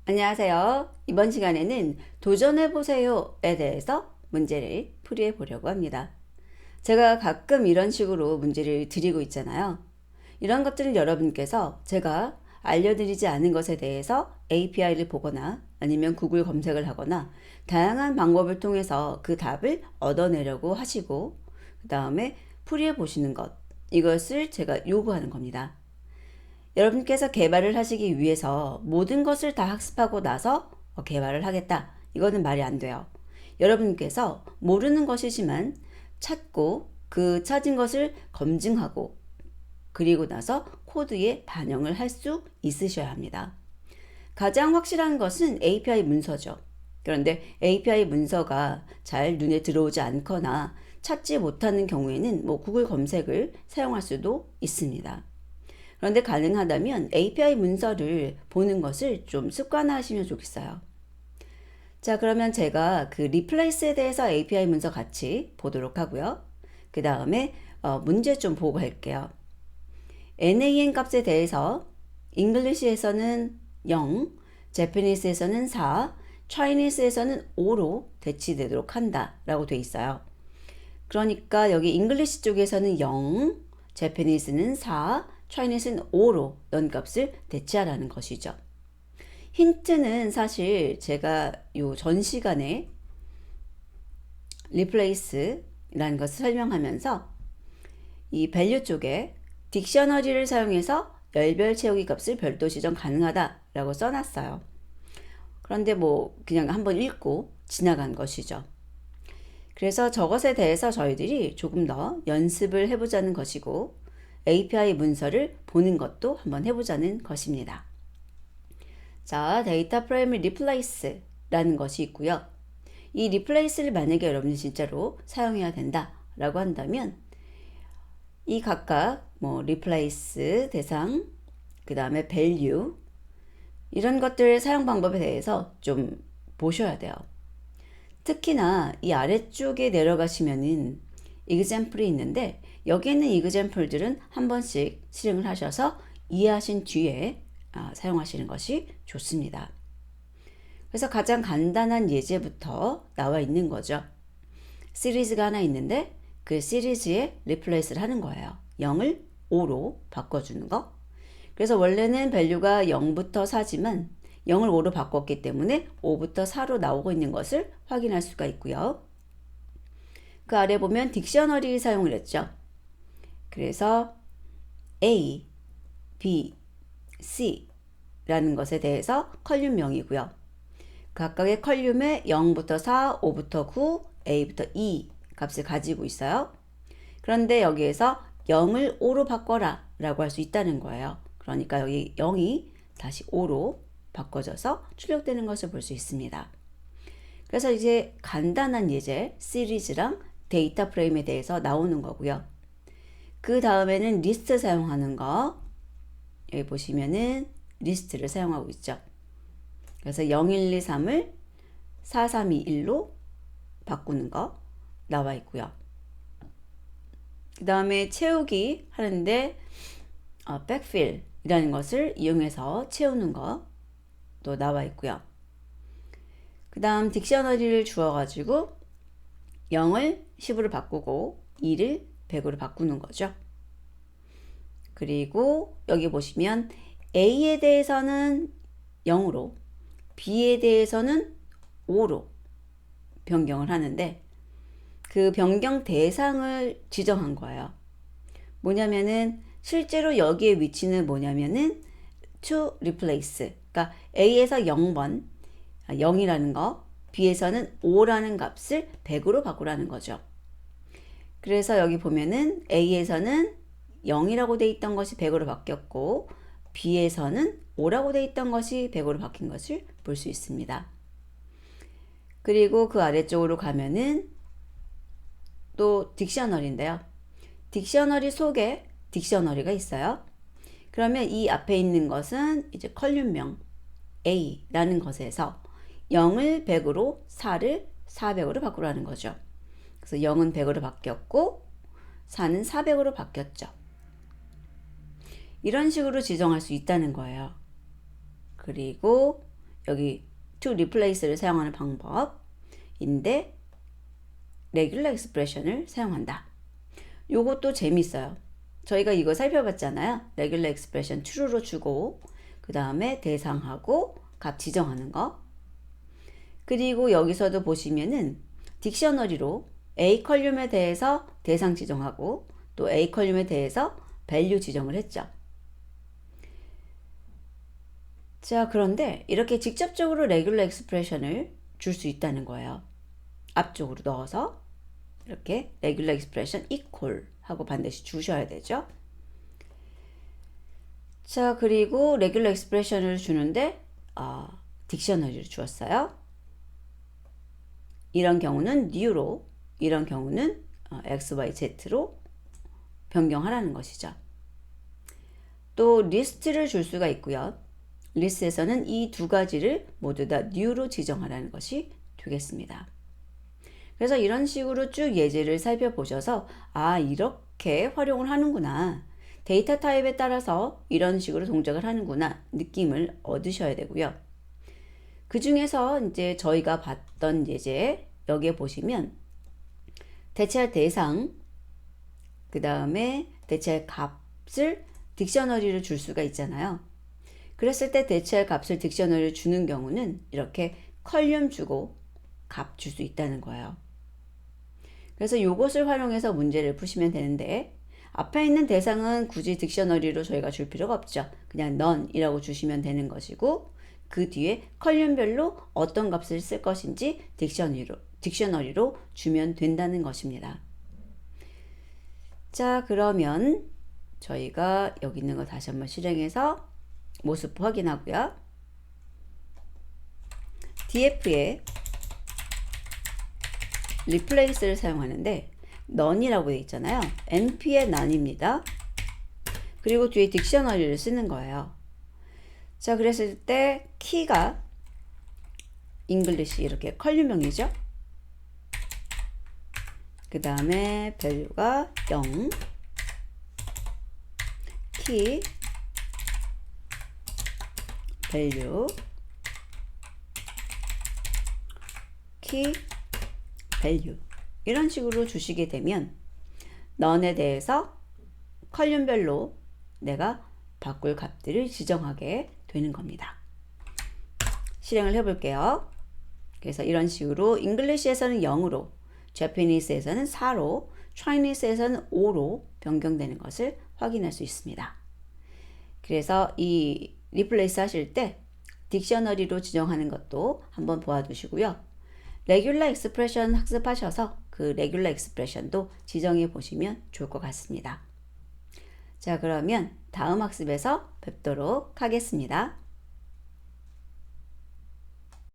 안녕하세요. 이번 시간에는 도전해보세요에 대해서 문제를 풀이해 보려고 합니다. 제가 가끔 이런 식으로 문제를 드리고 있잖아요. 이런 것들은 여러분께서 제가 알려드리지 않은 것에 대해서 API를 보거나 아니면 구글 검색을 하거나 다양한 방법을 통해서 그 답을 얻어내려고 하시고 그 다음에 풀이해 보시는 것, 이것을 제가 요구하는 겁니다. 여러분께서 개발을 하시기 위해서 모든 것을 다 학습하고 나서 개발을 하겠다. 이거는 말이 안 돼요. 여러분께서 모르는 것이지만 찾고 그 찾은 것을 검증하고 그리고 나서 코드에 반영을 할 수 있으셔야 합니다. 가장 확실한 것은 API 문서죠. 그런데 API 문서가 잘 눈에 들어오지 않거나 찾지 못하는 경우에는 구글 검색을 사용할 수도 있습니다. 그런데 가능하다면 API 문서를 보는 것을 좀 습관화하시면 좋겠어요. 자, 그러면 제가 그 리플레이스에 대해서 API 문서 같이 보도록 하고요. 그 다음에 문제 좀 보고 갈게요. NAN 값에 대해서 잉글리시에서는 0, 제페니스에서는 4, 차이니스에서는 5로 대치되도록 한다 라고 돼 있어요. 그러니까 여기 잉글리시 쪽에서는 0, 제페니스는 4, 차이니스는 5로 연값을 대체하라는 것이죠. 힌트는 사실 제가 요 전 시간에 replace라는 것을 설명하면서 이 value 쪽에 딕셔너리를 사용해서 열별 채우기 값을 별도 지정 가능하다라고 써놨어요. 그런데 그냥 한번 읽고 지나간 것이죠. 그래서 저것에 대해서 저희들이 조금 더 연습을 해보자는 것이고 API 문서를 보는 것도 한번 해보자는 것입니다. 자, 데이터 프레임 리플레이스라는 것이 있고요. 이 리플레이스를 만약에 여러분이 진짜로 사용해야 된다라고 한다면 이 각각 리플레이스 대상, 그 다음에 value 이런 것들 사용 방법에 대해서 좀 보셔야 돼요. 특히나 이 아래쪽에 내려가시면은 example이 있는데 여기 있는 example들은 한 번씩 실행을 하셔서 이해하신 뒤에 사용하시는 것이 좋습니다. 그래서 가장 간단한 예제부터 나와 있는 거죠. 시리즈가 하나 있는데 그 시리즈에 replace를 하는 거예요. 0을 5로 바꿔주는 거. 그래서 원래는 value가 0부터 4지만 0을 5로 바꿨기 때문에 5부터 4로 나오고 있는 것을 확인할 수가 있고요. 그 아래 보면 딕셔너리 사용을 했죠. 그래서 A, B, C라는 것에 대해서 컬륨명이고요. 각각의 컬륨에 0부터 4, 5부터 9, A부터 E 값을 가지고 있어요. 그런데 여기에서 0을 5로 바꿔라 라고 할 수 있다는 거예요. 그러니까 여기 0이 다시 5로 바꿔져서 출력되는 것을 볼 수 있습니다. 그래서 이제 간단한 예제, 시리즈랑 데이터 프레임에 대해서 나오는 거고요. 그 다음에는 리스트 사용하는 거. 여기 보시면은 리스트를 사용하고 있죠. 그래서 0, 1, 2, 3을 4, 3, 2, 1로 바꾸는 거 나와 있고요. 그 다음에 채우기 하는데 백필이라는 것을 이용해서 채우는 것도 나와 있고요. 그 다음 딕셔너리를 주어가지고 0을 10으로 바꾸고 2를 100으로 바꾸는 거죠. 그리고 여기 보시면 A에 대해서는 0으로 B에 대해서는 5로 변경을 하는데 그 변경 대상을 지정한 거예요. 뭐냐면은 실제로 여기에 위치는 뭐냐면은 to replace. 그러니까 A에서 0번 0이라는 거, B에서는 5라는 값을 100으로 바꾸라는 거죠. 그래서 여기 보면은 A에서는 0이라고 돼 있던 것이 100으로 바뀌었고 B에서는 5라고 돼 있던 것이 100으로 바뀐 것을 볼 수 있습니다. 그리고 그 아래쪽으로 가면은 또 딕셔너리인데요. 딕셔너리 속에 딕셔너리가 있어요. 그러면 이 앞에 있는 것은 이제 컬륨명 A라는 것에서 0을 100으로 4를 400으로 바꾸라는 거죠. 그래서 0은 100으로 바뀌었고 4는 400으로 바뀌었죠. 이런 식으로 지정할 수 있다는 거예요. 그리고 여기 to replace를 사용하는 방법인데 regular expression을 사용한다. 요것도 재밌어요. 저희가 이거 살펴봤잖아요. regular expression true로 주고 그 다음에 대상하고 값 지정하는 거. 그리고 여기서도 보시면은 딕셔너리로 A 컬륨에 대해서 대상 지정하고 또 A 컬륨에 대해서 value 지정을 했죠. 자, 그런데 이렇게 직접적으로 regular expression을 줄 수 있다는 거예요. 앞쪽으로 넣어서 이렇게 regular expression equal 하고 반드시 주셔야 되죠. 자, 그리고 regular expression을 주는데 딕셔너리를 주었어요. 이런 경우는 new로, 이런 경우는 x, y, z로 변경하라는 것이죠. 또 리스트를 줄 수가 있고요. 리스트에서는 이 두 가지를 모두 다 new로 지정하라는 것이 되겠습니다. 그래서 이런 식으로 쭉 예제를 살펴보셔서 이렇게 활용을 하는구나. 데이터 타입에 따라서 이런 식으로 동작을 하는구나 느낌을 얻으셔야 되고요. 그 중에서 이제 저희가 봤던 예제 여기에 보시면 대체할 대상 그 다음에 대체할 값을 딕셔너리를 줄 수가 있잖아요. 그랬을 때 대체할 값을 딕셔너리를 주는 경우는 이렇게 컬륨 주고 값 줄 수 있다는 거예요. 그래서 이것을 활용해서 문제를 푸시면 되는데 앞에 있는 대상은 굳이 딕셔너리로 저희가 줄 필요가 없죠. 그냥 none이라고 주시면 되는 것이고 그 뒤에 컬륨별로 어떤 값을 쓸 것인지 딕셔너리로 주면 된다는 것입니다. 자, 그러면 저희가 여기 있는 거 다시 한번 실행해서 모습 확인하고요. df에 replace를 사용하는데 none이라고 되어 있잖아요. np의 none입니다. 그리고 뒤에 딕셔너리를 쓰는 거예요. 자, 그랬을 때 키가 English 이렇게 컬륨형이죠. 그 다음에 value가 0, 키 value 키 value 이런 식으로 주시게 되면 none에 대해서 컬륨별로 내가 바꿀 값들을 지정하게 되는 겁니다. 실행을 해볼게요. 그래서 이런 식으로 English에서는 0으로, Japanese에서는 4로, Chinese에서는 5로 변경되는 것을 확인할 수 있습니다. 그래서 이 replace 하실 때 딕셔너리로 지정하는 것도 한번 보아두시고요. regular expression 학습하셔서 그 regular expression도 지정해 보시면 좋을 것 같습니다. 자, 그러면 다음 학습에서 뵙도록 하겠습니다.